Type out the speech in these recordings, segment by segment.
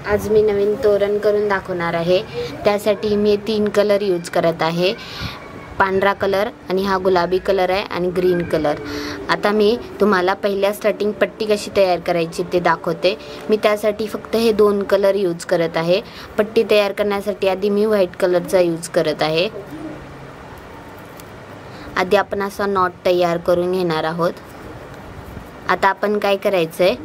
आज मी नवीन तोरण करून दाखवणार आहे। त्यासाठी मी 3 कलर यूज करत आहे, पांढरा कलर आणि हा गुलाबी कलर आहे आणि ग्रीन कलर। आता मी तुम्हाला पहिल्या स्टार्टिंग पट्टी कशी तयार करायची ते दाखवते। मी त्यासाठी फक्त हे 2 कलर यूज करत आहे। पट्टी तयार करण्यासाठी आधी मी व्हाईट कलरचा यूज करत आहे। आधी आपण असा नॉट तयार करून घेणार आहोत। आता आपण काय करायचंय,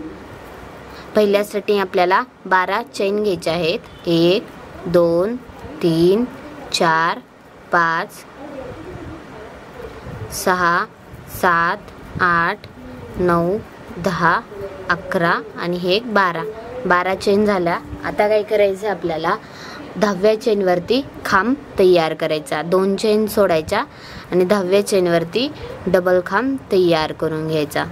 पहिल्या स्टार्टिंग आपल्याला 12 चेन घ्यायचे आहेत। 1 2 3 4 5 6 7 8 9 10 11 आणि हे एक 12 चेन झाल्या। आता काय करायचं, आपल्याला 10व्या चेन वरती खांब तयार करायचा। 2 चेन सोडायच्या आणि 10व्या चेन वरती डबल खांब तयार करून घ्यायचा।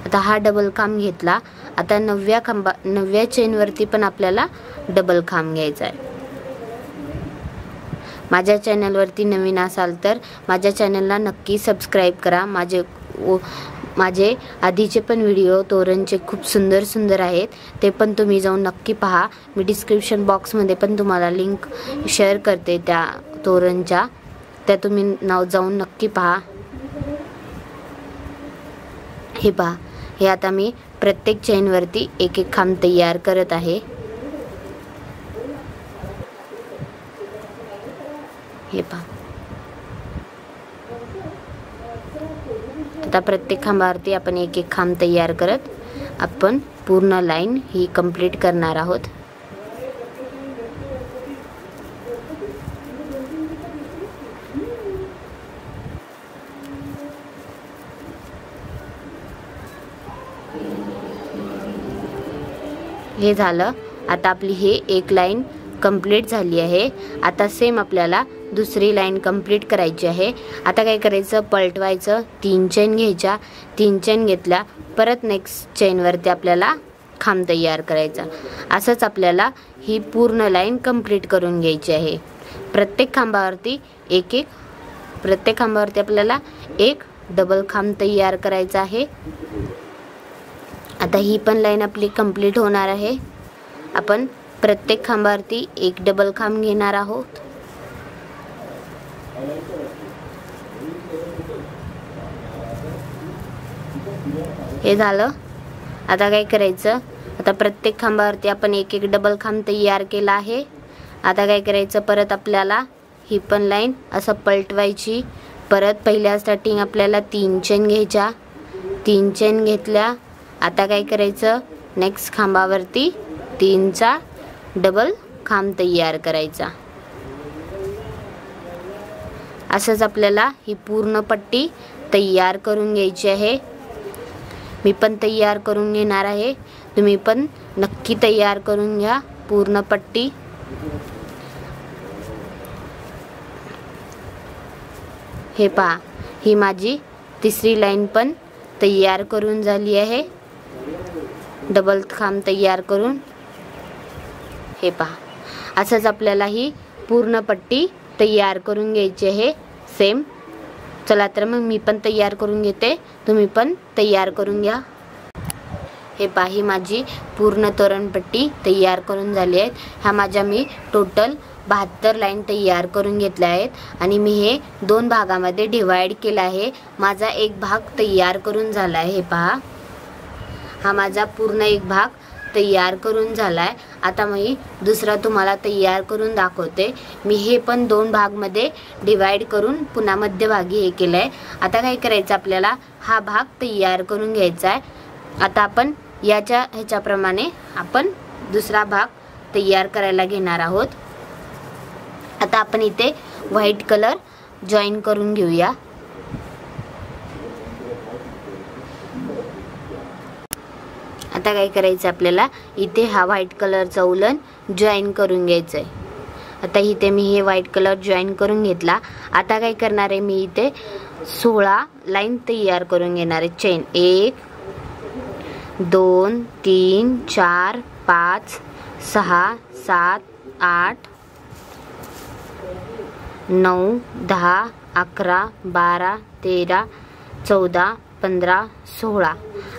आता हा डबल खांब घेतला। आता 9व्या चेन वरती पण आपल्याला डबल खांब घ्यायचा आहे। माझ्या चॅनल वरती नवीन असाल तर माझ्या चॅनलला नक्की सबस्क्राइब करा। माझे आधीचे पण व्हिडिओ तोरणचे खूप सुंदर आहेत, ते पण तुम्ही जाऊन नक्की पहा। मी डिस्क्रिप्शन बॉक्स मध्ये पण तुम्हाला लिंक शेअर करते त्या तोरणच्या, त्या तुम्ही जाऊन नक्की पहा। हे पहा, हे आता मी प्रत्येक चेन वरती एक एक खांब तयार करत आहे। हे पहा, आता प्रत्येक खांबावरती आपण एक एक खांब तयार करत आपण पूर्ण लाईन ही कंप्लीट करणार आहोत। हे झालं। आता आपली हे एक लाईन कंप्लीट झाली आहे। आता सेम आपल्याला दुसरी लाईन कंप्लीट करायची आहे। आता काय करायचं, पलटवायचं, 3 चेन घ्यायच्या। 3 चेन घेतल्या, परत नेक्स्ट चेन वरती आपल्याला खांब तयार करायचा। असंच आपल्याला ही पूर्ण लाईन कंप्लीट करून घ्यायची आहे। प्रत्येक खांबावरती आपल्याला एक डबल खांब तयार करायचा आहे। आता ही पण लाईन आपली कंप्लीट होणार आहे। आपण प्रत्येक खांबावरती एक डबल खांब घेणार आहोत। हे झालं। आता काय करायचं, आता प्रत्येक खांबावरती आपण एक एक डबल खांब तयार केला आहे। आता काय करायचं, परत आपल्याला ही पण लाईन असं पलटवायची। परत पहिल्या स्टार्टिंग आपल्याला 3 चेन घ्यायच्या। 3 चेन घेतल्या। आता काय करायचं, नेक्स्ट खांबावरती 3चा डबल खांब तयार करायचा। असंच आपल्याला ही पूर्ण पट्टी तयार करून घ्यायची आहे। मी पण तयार करून घेणार आहे, तुम्ही पण नक्की तयार करून घ्या पूर्ण पट्टी। हे पहा, ही माझी तिसरी लाईन पण तयार करून झाली आहे, डबल खांब तयार करून। हे पहा, असंच आपल्याला ही पूर्ण पट्टी तयार करून घ्यायची आहे सेम। चला तर मग मी पण तयार करून घेते, तुम्ही पण तयार करून घ्या। हे पहा, ही माझी पूर्ण तोरणपट्टी तयार करून झाली आहे। ह्या माझ्या मी टोटल 72 लाईन तयार करून घेतल्या आहेत आणि मी हे 2 भागामध्ये डिवाइड केला आहे। माझा एक भाग तयार करून झाला आहे। हे पहा, हा माझा पूर्ण एक भाग तयार करून झालाय। आता मी दुसरा तुम्हाला तयार करून दाखवते। मी हे पण 2 भागमध्ये डिवाइड करून पुन्हा मध्यभागी हे केलंय। आता काय करायचं, आपल्याला हा भाग तयार करून घ्यायचा आहे। आता आपण ह्याच्याप्रमाणे आपण दुसरा भाग तयार करायला घेणार आहोत। आता आपण इथे व्हाईट कलर जॉईन करून घेऊया। आता काय करायचं, आपल्याला इथे हा व्हाईट कलरचा उलन जॉईन करून घ्यायचा आहे। आता इथे मी हे व्हाईट कलर जॉईन करून घेतला। आता काय करणार आहे, मी इथे 16 लाईन तयार करून घेणार आहे चेन। 1 2 3 4 5 6 7 8 9 10 11 12 13 14 15 16.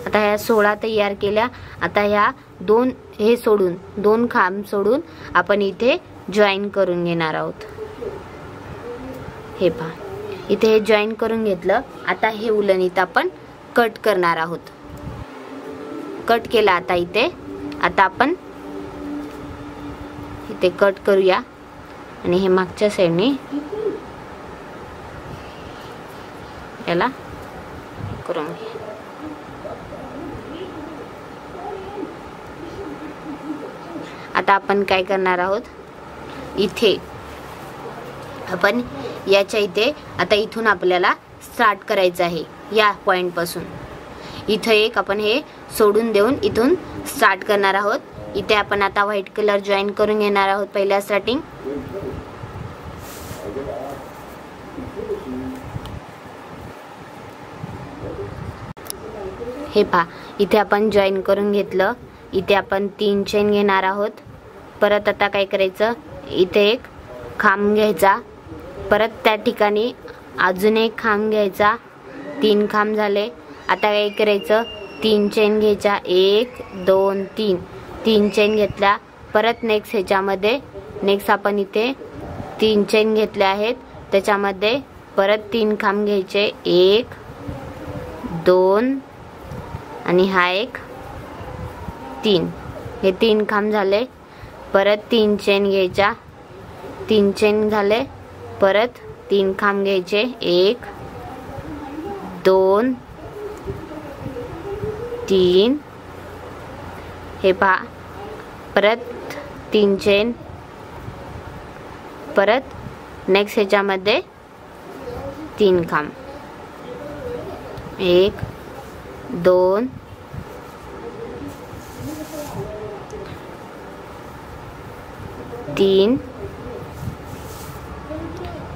आता ह्या 16 तयार केल्या. आता ह्या दोन हे सोडून दोन खांब सोडून आपण इथे जॉईन करून घेणार आहोत. हे पहा इथे हे जॉईन करून घेतलं. आता हे उलन इथं आपण कट करणार आहोत. कट केला आता इथे. आता आपण इथे कट करूया आणि हे मागच्या साईडने याला करून घ्या. आता आपण काय करणार आहोत, इथे आपण याच्या इथे आता इथून आपल्याला स्टार्ट करायचं आहे. या पॉइंट पासून इथे एक आपण हे सोडून देऊन इथून स्टार्ट करणार आहोत. इथे आपण आता व्हाईट कलर जॉईन करून घेणार आहोत पहिल्या स्टार्टिंग. हे पहा इथे आपण जॉईन करून घेतलं. इथे आपण 3 चेन घेणार आहोत. परत आता काय करायचं, इथे एक खांब घ्यायचा. परत त्या ठिकाणी अजून एक खांब घ्यायचा. 3 खांब झाले. आता काय करायचं, 3 चेन घ्यायच्या. 1 2 3 3 चेन घेतल्या. परत नेक्स्ट ह्याच्यामध्ये नेक्स्ट आपण इथे 3 चेन घेतल्या आहेत. त्याच्यामध्ये परत 3 खांब घ्यायचे. 1 2 आणि हा एक 3. हे 3 खांब झाले. परत 3 चेन घ्यायच्या. 3 चेन झाले. परत 3 खांब घ्यायचे. 1 2 3. हे पहा परत 3 चेन. परत नेक्स्ट ह्याच्यामध्ये 3 खांब. 1 2 3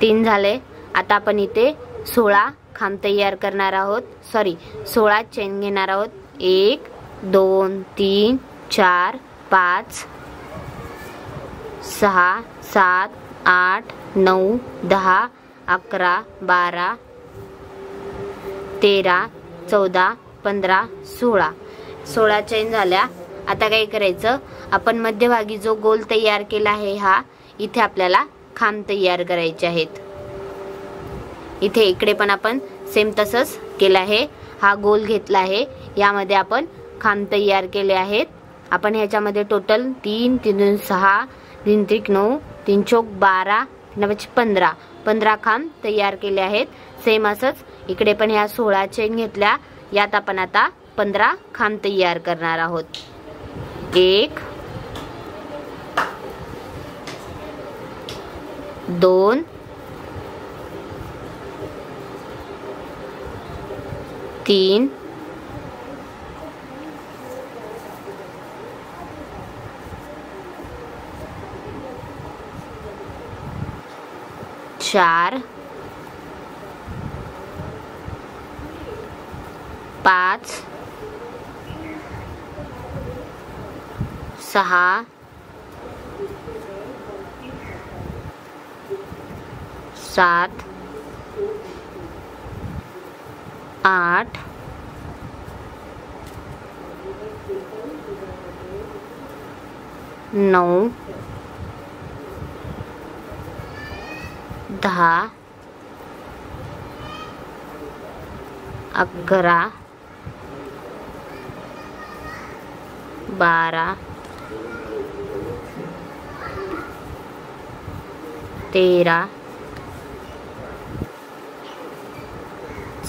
3 झाले. आता आपण इथे 16 खांब तयार करणार आहोत. 16 चेन घेणार आहोत. 1 2 3 4 5 6 7 8 9 10 11 12 13 14 15 16 चेन झाल्या. आता काय करायचं, आपण मध्यभागी जो गोल तयार केला आहे हा इथे आपल्याला खांब तयार करायचे आहेत. इथे इकडे पण आपण सेम तसंच केलं आहे. हा गोल घेतला आहे. यामध्ये आपण खांब तयार केले आहेत. आपण ह्याच्यामध्ये टोटल 3 3 6 3 त्रिक 9 3 चौक 12 15 खांब तयार केले आहेत. सेम असंच इकडे पण ह्या 16 चेन घेतल्या. यात आपण आता 15 खांब तयार करणार आहोत. 1 2 3 4 5 6 7 8 9 10 11 12 13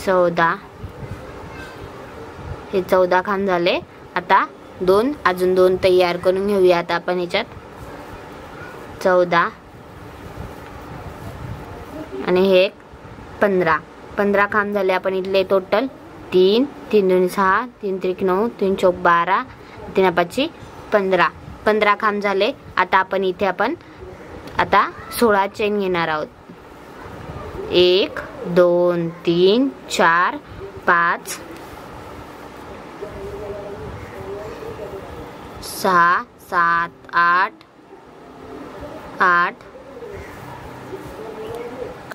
14. हे 14 खांब झाले. आता अजून 2 तयार करून घेऊया. आता आपण ह्याच्यात 14 आणि हे 15 खांब झाले. आपण इथले टोटल 3 3 2 6 3 त्रिक 9 3 चौक 12 3 5 15 खांब झाले. आता आपण इथे आता 16 चेन घेणार आहोत. 1 2 3 4 5 6 7 8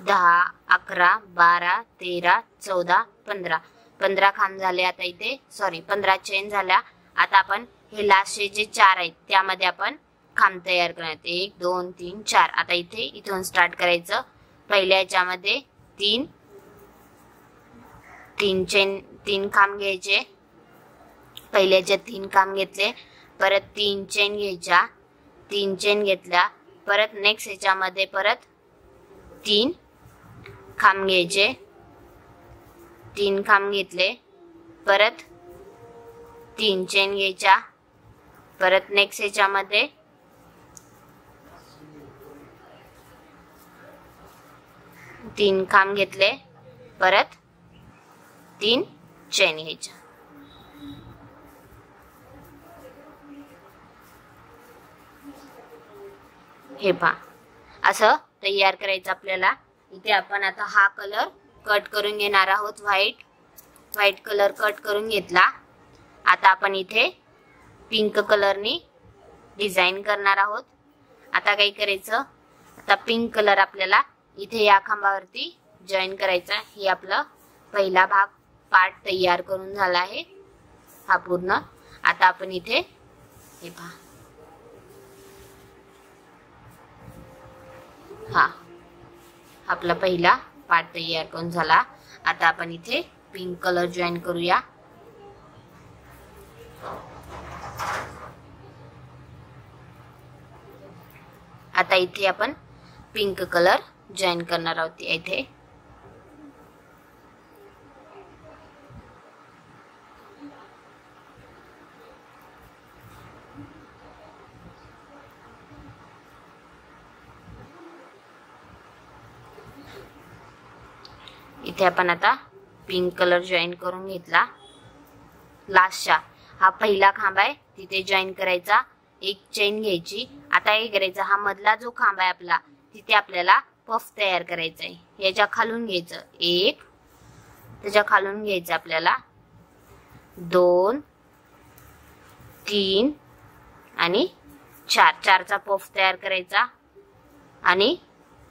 10 11 12 13 14 15 15 खांब झाले. आता इथे 15 चेन झाल्या. आता आपण हे लास्टचे जे 4 आहेत त्यामध्ये आपण खांब तयार करणार. 1 2 3 4. आता इथे इथून स्टार्ट करायचं. पहिल्या याच्यामध्ये 3 खांब घ्यायचे. पहिल्याच्या 3 खांब घेतले. परत 3 चेन घ्यायच्या. 3 चेन घेतल्या. परत नेक्स्ट याच्यामध्ये परत 3 खांब घ्यायचे. 3 खांब घेतले. परत 3 चेन घ्यायच्या. परत नेक्स्ट याच्यामध्ये 3 खांब घेतले. परत 3 चेन घ्यायच्या. हे पहा असं तयार करायचं आपल्याला. इथे आपण आता हा कलर कट करून घेणार आहोत. व्हाईट कलर कट करून घेतला. आता आपण इथे पिंक कलरनी डिझाईन करणार आहोत. आता काय करायचं, आता पिंक कलर आपल्याला इथे या खांबावरती जॉईन करायचा. हे आपलं पहिला पार्ट तयार करून झाला आहे हा पूर्ण. आता आपण इथे हे पहा, हा आपला पहिला पार्ट तयार करून झाला. आता आपण इथे पिंक कलर जॉईन करूया. आता इथे आपण पिंक कलर जॉईन करणार आहोत. इथे आपण आता पिंक कलर जॉईन करून घेतला. लास्टचा हा पहिला खांब आहे तिथे जॉईन करायचा. एक चेन घ्यायची. आता हे करायचं, हा मधला जो खांब आहे आपला तिथे आपल्याला पफ तयार करायचा आहे. याच्या खालून घ्यायचं 1, त्याच्या खालून घ्यायचं आपल्याला 2 3 आणि 4. 4चा पफ तयार करायचा. आणि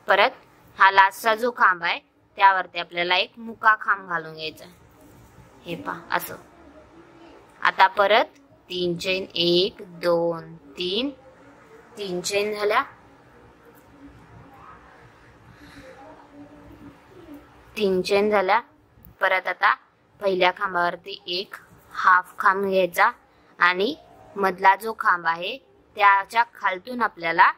परत हा लास्टचा जो खांब आहे त्यावरती आपल्याला एक मुका खांब घालून घ्यायचा. हे पहा असं. आता परत 3 चेन 1 2 3 3 चेन झाल्या. 3 चेन झाल्या. परत आता पहिल्या खांबावरती एक हाफ खांब घ्यायचा आणि मधला जो खांब आहे त्याच्या खालतून आपल्याला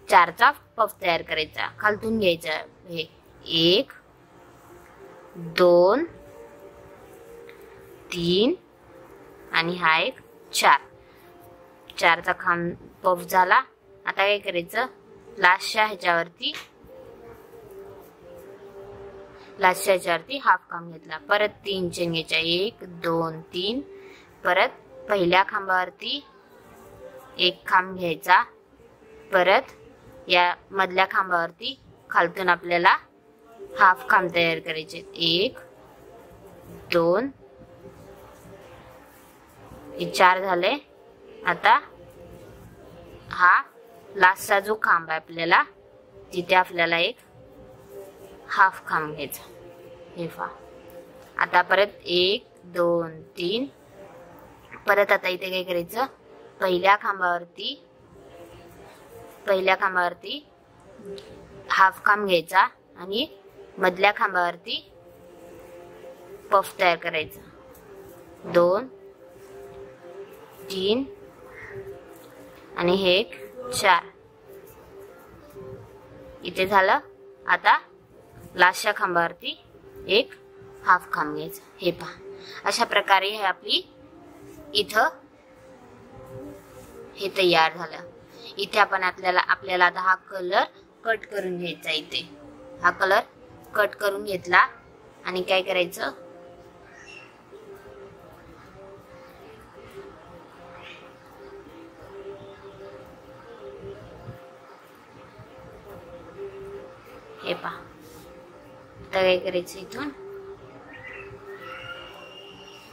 4चा पफ तयार करायचा. खालतून घ्यायचा हे 1 2 3 आणि हा एक 4. 4चा खांब पफ झाला. आता काय करायचं, लास्टच्या ह्याच्यावरती हाफ खांब घेतला. परत 3 चेन घ्यायच्या. 1 2 3. परत पहिल्या खांबावरती एक खांब घ्यायचा. परत या मधल्या खांबावरती खालतून आपल्याला हाफ खांब तयार करायचे. 1 2 हे 4 झाले. आता हा लास्टचा जो खांब आहे आपल्याला तिथे आपल्याला एक हाफ खांब घ्यायचा. हे पहा. आता परत 1 2 3. परत आता इथे काय करायचं, पहिल्या खांबावरती हाफ खांब घ्यायचा आणि मधल्या खांबावरती पफ तयार करायचा. 2 3 आणि हे एक 4. इथे झालं. आता लास्टच्या खांबावरती एक हाफ खांब घ्यायचा. हे पहा अशा प्रकारे हे आपली इथं हे तयार झालं. इथे आपण आपल्याला आता हा कलर कट करून घ्यायचा. इथे हा कलर कट करून घेतला आणि काय करायचं, हे पहा. आता काय करायचं, इथून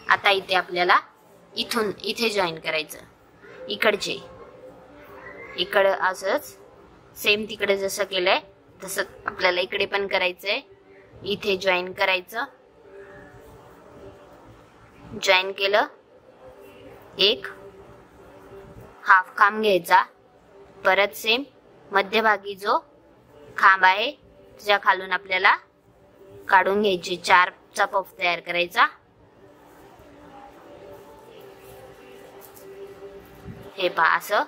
आता इथे आपल्याला इथे जॉईन करायचं. इकडे असंच सेम तिकडे जसं केलंय तसं आपल्याला इकडे पण करायचंय. इथे जॉईन करायचं. जॉईन केलं, एक हाफ खांब घ्यायचा, परत सेम मध्यभागी जो खांब आहे त्याच्या खालून आपल्याला काढून घ्यायची, 4चा पफ तयार करायचा। हे पहा असं,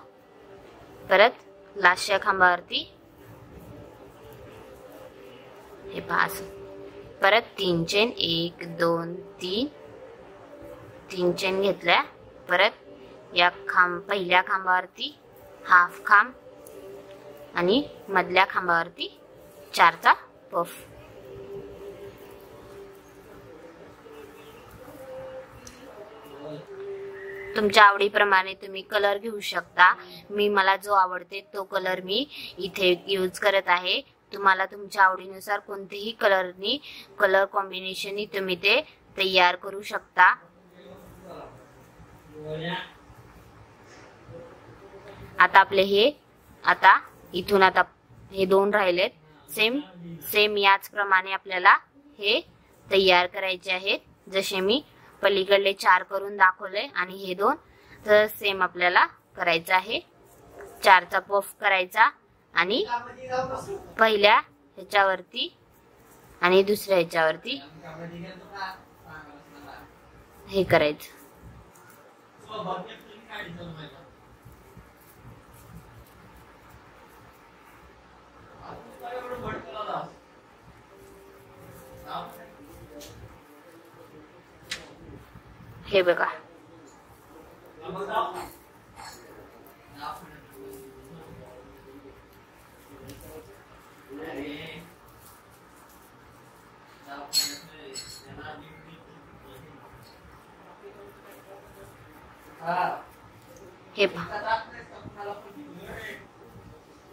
परत लास्टच्या खांबावरती हे पहा असं, परत 3 चेन, 1 2 3, 3 चेन घेतल्या, परत या पहिल्या खांबावरती हाफ खांब आणि मधल्या खांबावरती 4चा पफ। तुमच्या आवडीप्रमाणे तुम्ही कलर घेऊ शकता। मला जो आवडते तो कलर मी इथे यूज करत आहे। तुम्हाला तुमच्या आवडीनुसार कोणतेही कलर कॉम्बिनेशननी तुम्ही ते तयार करू शकता। आता आपले आता इथून आता हे 2 राहिलेत, सेम याच प्रमाणे आपल्याला हे तयार करायचे आहेत। जसे मी पलीकडले 4 करून दाखवले आणि हे 2 तर सेम आपल्याला करायचं आहे। 4चा पफ करायचा आणि पहिल्या ह्याच्यावरती आणि दुसऱ्या ह्याच्यावरती हे करायचं। हे बघा, हे पहा,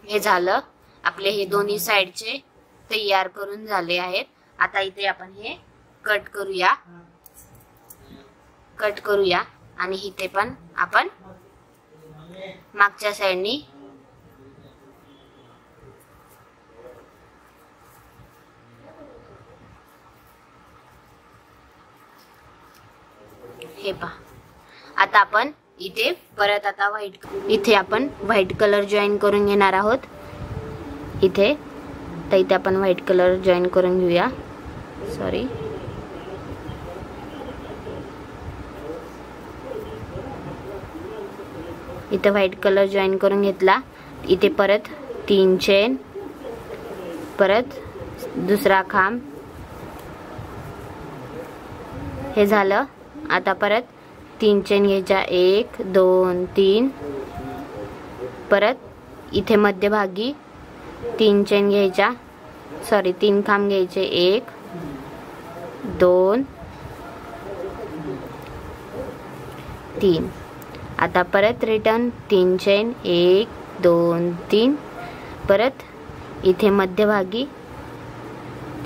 हे झालं आपले, हे दोन्ही साइडचे तयार करून झाले आहेत। आता इथे आपण हे कट करूया आणि इथे पण आपण मागच्या साइडनी हे पहा। आता आपण इथे परत आता इथे आपण व्हाईट कलर जॉईन करून घेणार आहोत। इथे आपण व्हाईट कलर जॉईन करून घेऊया। सॉरी, इथे व्हाईट कलर जॉईन करून घेतला। इथे परत 3 चेन, परत दुसरा खांब, हे झालं। आता परत 3 चेन घ्यायच्या, 1 2 3, परत इथे मध्यभागी 3 चेन घ्यायच्या, 3 खांब घ्यायचे, 1 2 3। आता परत रिटर्न 3 चेन, 1 2 3, परत इथे मध्यभागी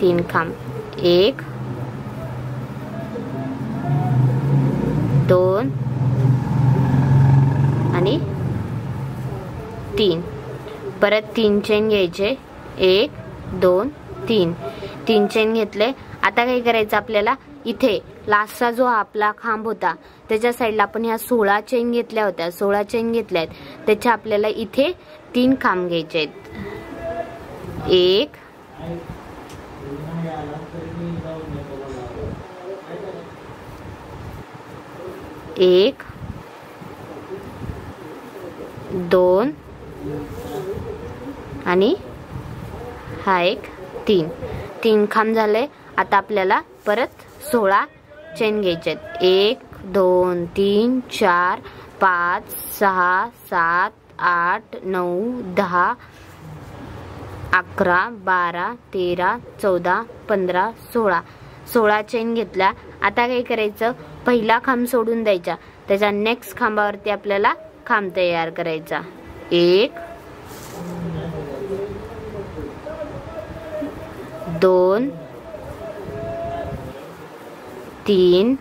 3 खांब, 1 2 आणि 3, परत 3 चेन घ्यायचे, 1 2 3, 3 चेन घेतले। आता काय करायचं आपल्याला, इथे लास्टचा जो आपला खांब होता त्याच्या साईडला आपण ह्या 16 चेन घेतल्या होत्या, 16 चेन घेतल्यात, त्याच्या आपल्याला इथे 3 खांब घ्यायचे आहेत, 1 1 2 आणि हा एक 3 खांब झाले। आता आपल्याला परत 16 चेन घ्यायचे आहेत, 1 2 3 4 5 6 7 8 9 10 11 12 13 14 15 16 चेन घेतल्या। आता काय करायचं, पहिला खांब सोडून द्यायचा, त्याच्या नेक्स्ट खांबावरती आपल्याला खांब तयार करायचा, 1 2 3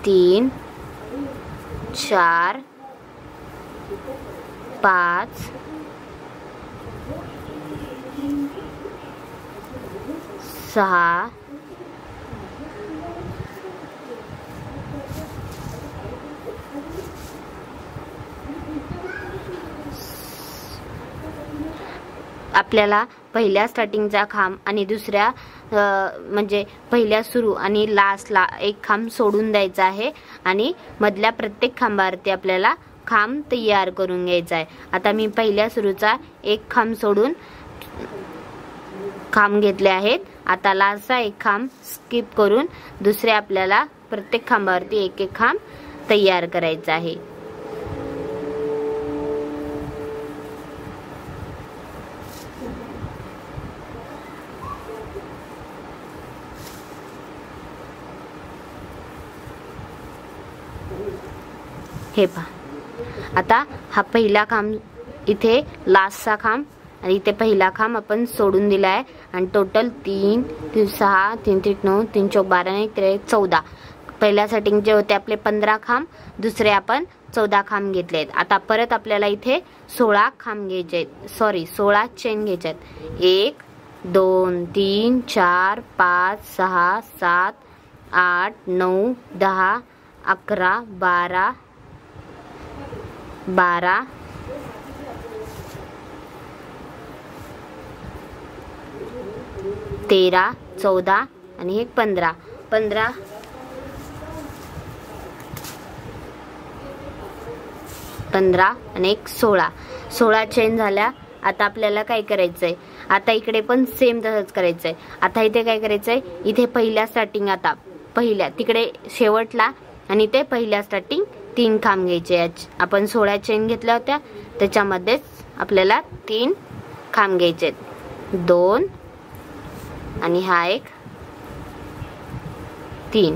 3 4 5 6 आपल्याला पहिल्या स्टार्टिंगचा खांब आणि दुसऱ्या म्हणजे पहिल्या सुरू आणि लास्टला एक खांब सोडून द्यायचा आहे आणि मधल्या प्रत्येक खांबावरती आपल्याला खांब तयार करून घ्यायचा आहे। आता मी पहिल्या सुरूचा एक खांब सोडून खांब घेतले आहेत। आता लास्टचा एक खांब स्किप करून दुसऱ्या आपल्याला प्रत्येक खांबावरती एक एक खांब तयार करायचा आहे। हे पहा, आता हा पहिला खांब इथे लास्टचा खांब आणि इथे पहिला खांब आपण सोडून दिला आहे आणि टोटल 3 3 6 3 3 9 3 4 12 13 14 पहिल्या सेटिंगचे होते आपले 15 खांब, दुसरे आपण 14 खांब घेतले आहेत। आता परत आपल्याला इथे 16 खांब घ्यायचे आहेत, सॉरी 16 चेन घ्यायचे आहेत। 1 2 3 4 5 6 7 8 9 10 11 12 12 13 14 आणि एक 15 15 15 आणि एक 16 16 चेन झाल्या। आता आपल्याला काय करायचंय, आता इकडे पण सेम तसंच करायचंय। आता इथे काय करायचंय, इथे पहिल्या स्टार्टिंग आता पहिल्या तिकडे शेवटला आणि ते पहिल्या स्टार्टिंग 3 खांब घ्यायचे। आपण 16 चेन घेतल्या होत्या त्याच्यामध्येच आपल्याला 3 खांब घ्यायचे, 2 आणि हा एक 3।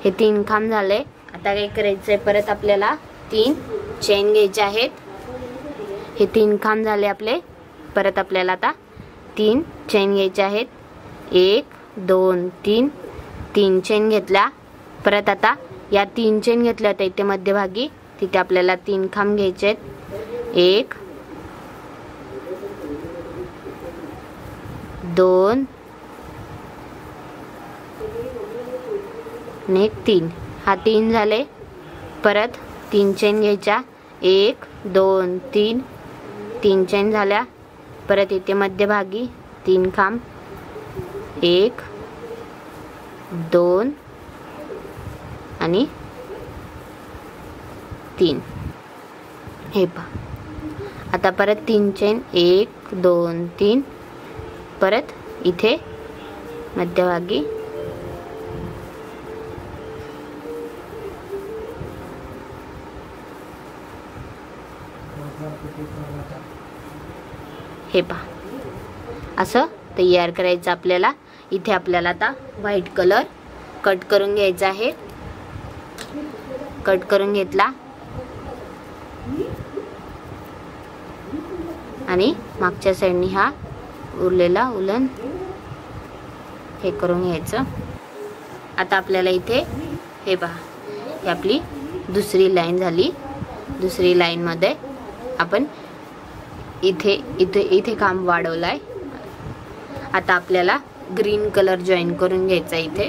हे 3 खांब झाले। आता काय करायचंय, परत आपल्याला 3 चेन घ्यायचे आहेत। हे 3 खांब झाले आपले, परत आपल्याला आता 3 चेन घ्यायचे आहेत। 1 2 3 3 चेन घेतल्या। परत आता या 3 चेन घेतल्या होत्या इथे मध्यभागी, तिथे आपल्याला 3 खांब घ्यायचे आहेत। 1 2 आणि 3, हा 3 झाले। परत 3 चेन घ्यायच्या, 1 2 3 3 चेन झाल्या। परत इथे मध्यभागी 3 खांब, 1 2 आणि 3। हे पहा, आता परत 3 चेन, 1 2 3 परत इथे मध्यभागी हे पहा, असं तयार करायचं आपल्याला। इथे आपल्याला आता व्हाईट कलर कट करून घ्यायचा आहे। कट करून घेतला आणि मागच्या साईडनी हा उरलेला उलन हे करून घ्यायचं। आता आपल्याला इथे हे पहा, ही आपली दुसरी लाईन झाली। दुसरी लाईन मध्ये आपण इथे इथे इथे खांब वाढवलाय। आता आपल्याला ग्रीन कलर जॉईन करून घ्यायचा इथे।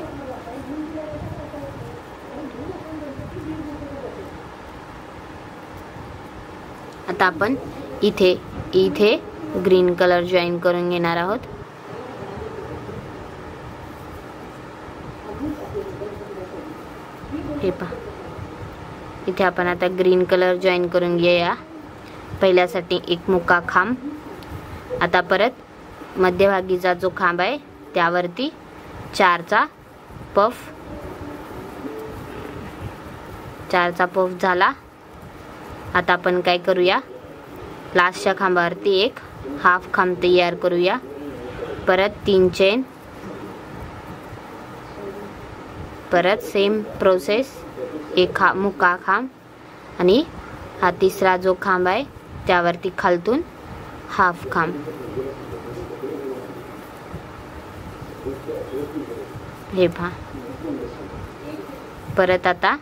आता आपण इथे इथे ग्रीन कलर जॉईन करून घेणार आहोत। हे पहा, इथे आपण आता ग्रीन कलर जॉईन करून घेऊया। पहिल्यासाठी एक मुका खांब। आता परत मध्यभागीचा जो खांब आहे त्यावरती 4चा पफ, 4चा पफ झाला। आता आपण काय करूया, लास्टच्या खांबावरती एक हाफ खांब तयार करूया। परत 3 चेन, परत सेम प्रोसेस, एक मुका खांब आणि हा तिसरा जो खांब आहे त्यावरती खालतून हाफ खांब। हे पहा, परत आता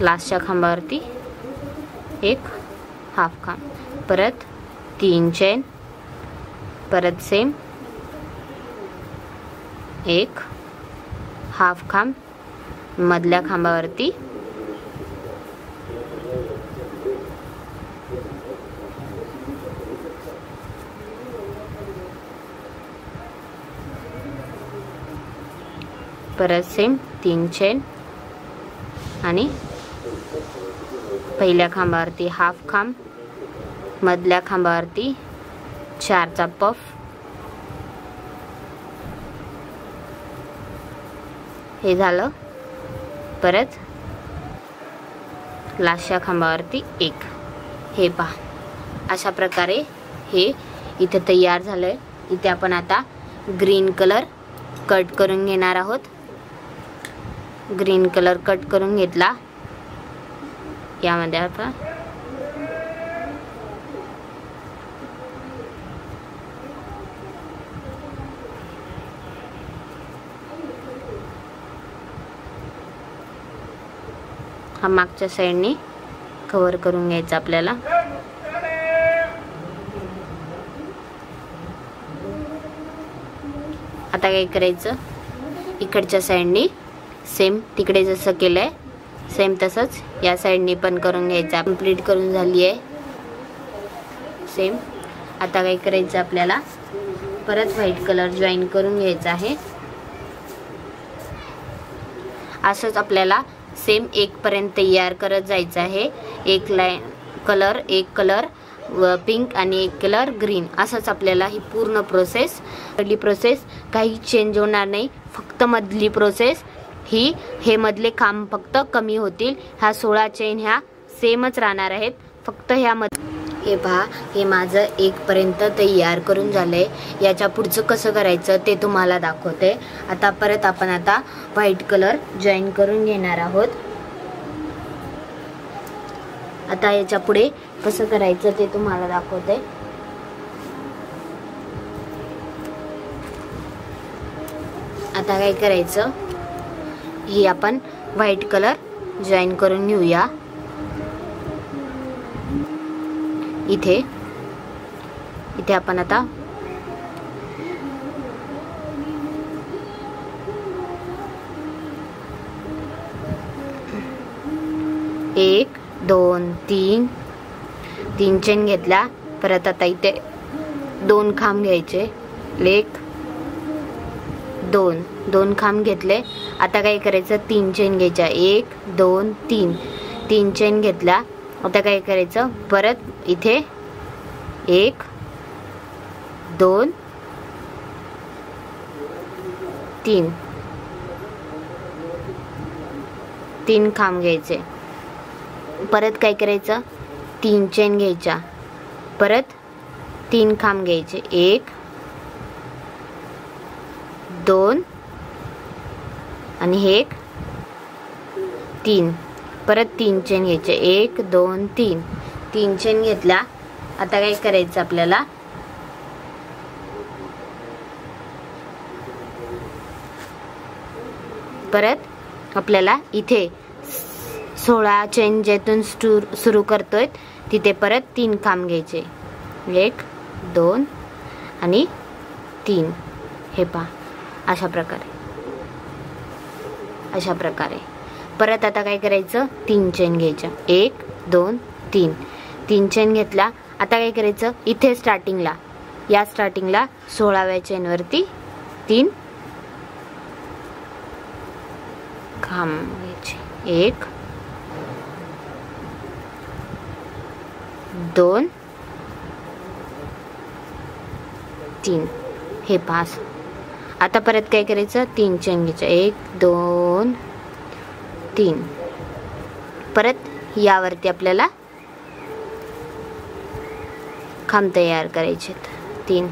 लास्टच्या खांबावरती एक हाफ खांब, परत 3 चेन, परत सेम एक हाफ खांब, मधल्या खांबावरती परत सेम 3 चेन आणि पहिल्या खांबावरती हाफ खांब, मधल्या खांबावरती 4चा पफ, हे झालं. परत लास्टच्या खांबावरती एक. हे पहा, अशा प्रकारे हे इथे तयार झालंय. इथे आपण आता ग्रीन कलर कट करून घेणार आहोत. ग्रीन कलर कट करून घेतला. यामध्ये आपण हा मागच्या साईडनी कव्हर करून घ्यायचा आपल्याला. आता काय करायचं, इकडच्या साईडनी सेम तिकडे जसं केलंय सेम तसंच या साईडनी पण करून घ्यायचं. कंप्लीट करून झाली आहे सेम. आता काय करायचं, आपल्याला परत व्हाईट कलर जॉईन करून घ्यायचा आहे. असंच आपल्याला सेम 1 पर्यंत तयार करत जायचं आहे. एक कलर पिंक आणि एक कलर ग्रीन, असंच आपल्याला ही पूर्ण प्रोसेस. पहिली प्रोसेस काही चेंज होणार नाही, फक्त मधली प्रोसेस ही हे मधले खांब फक्त कमी होतील. ह्या 16 चेन ह्या सेमच राहणार आहेत, फक्त ह्या हे पहा, हे माझं 1 पर्यंत तयार करून झालंय. याच्या पुढचं कसं करायचं ते तुम्हाला दाखवते. आता परत आपण आता व्हाईट कलर जॉईन करून घेणार आहोत. आता याच्या पुढे कसं करायचं ते तुम्हाला दाखवते. आता काय करायचं, ही आपण व्हाईट कलर जॉईन करून घेऊया. इथे आपण आता एक 2 3 चेन घेतल्या. परत आता इथे 2 खांब घ्यायचे. 1 2 खांब घेतले. आता काय करायचं, 3 चेन घ्यायच्या. 1 2 3 चेन घेतल्या. आता काय करायचं, परत इथे 1 2 3 खांब घ्यायचे. परत काय करायचं, 3 चेन घ्यायच्या. परत 3 खांब घ्यायचे. 1 2 आणि 1 3. परत 3 चेन घ्यायचे. 1 2 3 चेन घेतल्या. आता काय करायचं, आपल्याला परत आपल्याला इथे 16 चेन जेथून सुरू करतोय तिथे परत 3 खांब घ्यायचे. 1 2 आणि 3. हे पहा, अशा प्रकारे परत आता काय करायचं, 3 चेन घ्यायच्या. 1 2 3 चेन घेतला. आता काय करायचं, इथे स्टार्टिंगला 16व्या चेन वरती 3 खांब घ्यायचे. 1 2 3. हे पास. आता परत काय करायचं, 3 चेन घ्यायचं. 1 2 3. परत यावरती आपल्याला खांब तयार करायचे 3.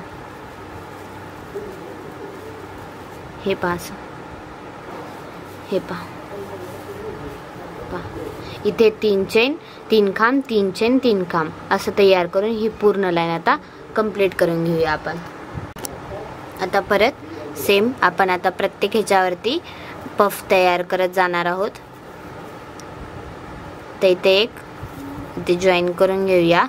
हे पास. हे पहा, इथे 3 चेन 3 खांब 3 चेन 3 खांब असं तयार करून ही पूर्ण लाईन आता कंप्लीट करून घेऊया आपण. आता परत सेम आपण आता प्रत्येक ह्याच्यावरती पफ तयार करत जाणार आहोत. तर इथे एक जॉईन करून घेऊया.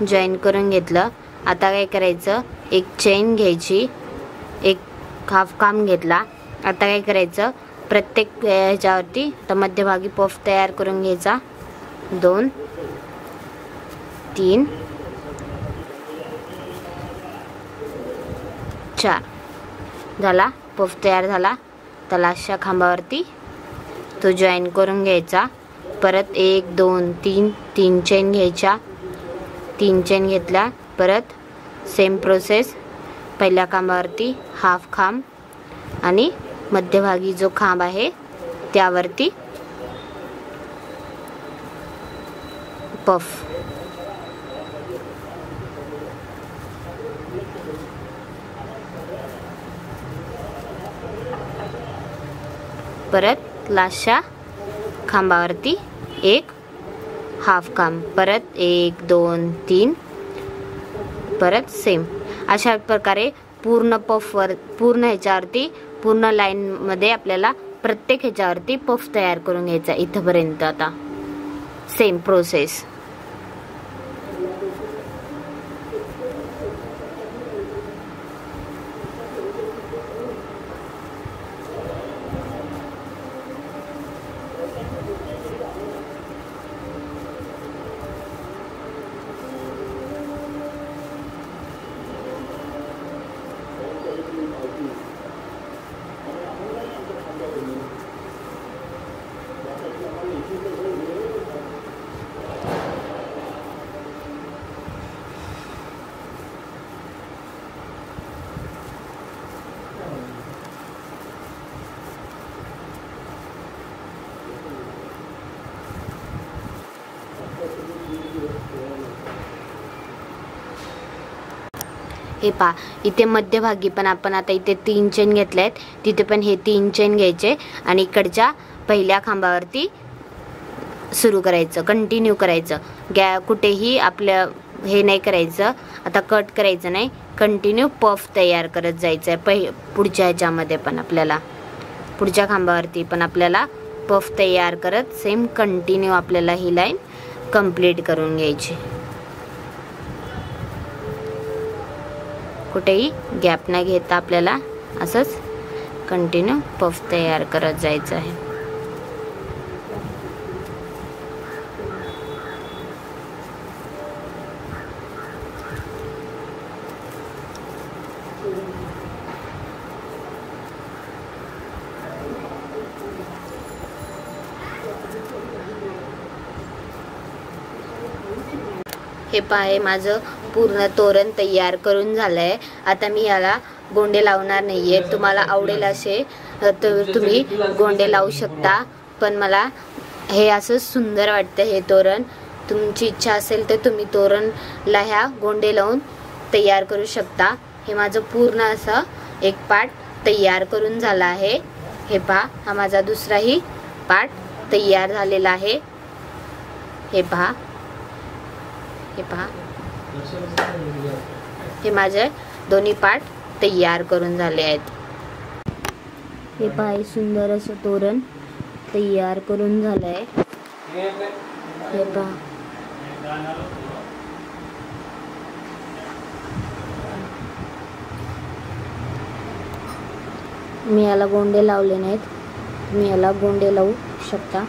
जॉईन करून घेतलं. आता काय करायचं, एक चेन घ्यायची, एक हाफ काम घेतला. आता काय करायचं, प्रत्येक ह्याच्यावरती आता मध्यभागी पफ तयार करून घ्यायचा. 2 3 4 झाला, पफ तयार झाला. त्याला अशा खांबावरती तो जॉईन करून घ्यायचा. परत 1 2 3 3 चेन घ्यायच्या. 3 चेन घेतल्या. परत सेम प्रोसेस, पहिल्या खांबावरती हाफ खांब आणि मध्यभागी जो खांब आहे त्यावरती पफ. परत लास्टच्या खांबावरती एक हाफ खांब. परत 1 2 3 परत सेम. अशा प्रकारे पूर्ण पफवर, पूर्ण ह्याच्यावरती, पूर्ण लाईनमध्ये आपल्याला प्रत्येक ह्याच्यावरती पफ तयार करून घ्यायचा इथपर्यंत. आता सेम प्रोसेस. हे पहा, इथे मध्यभागी पण आपण आता इथे 3 चेन घेतले आहेत, तिथे पण हे 3 चेन घ्यायचे आणि इकडच्या पहिल्या खांबावरती सुरू करायचं, कंटिन्यू करायचं. कुठेही आपलं हे नाही करायचं, आता कट करायचं नाही, कंटिन्यू पफ तयार करत जायचं आहे. पुढच्या ह्याच्यामध्ये पण आपल्याला, पुढच्या खांबावरती पण आपल्याला पफ तयार करत सेम कंटिन्यू आपल्याला ही लाईन कंप्लीट करून घ्यायची. कुठेही गॅप न घेता आपल्याला असंच कंटिन्यू पफ तयार करत जायचं आहे. हे पहा, माझं पूर्ण तोरण तयार करून झालंय. आता मी याला गोंडे लावणार नाहीये. तुम्हाला आवडेल असे तर तुम्ही गोंडे लावू शकता, पण मला हे असं सुंदर वाटतं हे तोरण. तुमची इच्छा असेल तर तुम्ही तोरणला ह्या गोंडे लावून तयार करू शकता. हे माझं पूर्ण असं एक पार्ट तयार करून झाला आहे. हे पहा, हा माझा दुसराही पार्ट तयार झालेला आहे. हे पहा, हे पहा, हे माझे दोन्ही पार्ट तयार करून झाले आहेत. हे पहा, हे सुंदर असं तोरण तयार करून झालंय. हे पहा, मी याला गोंडे लावले नाहीत, तुम्ही याला गोंडे लावू शकता.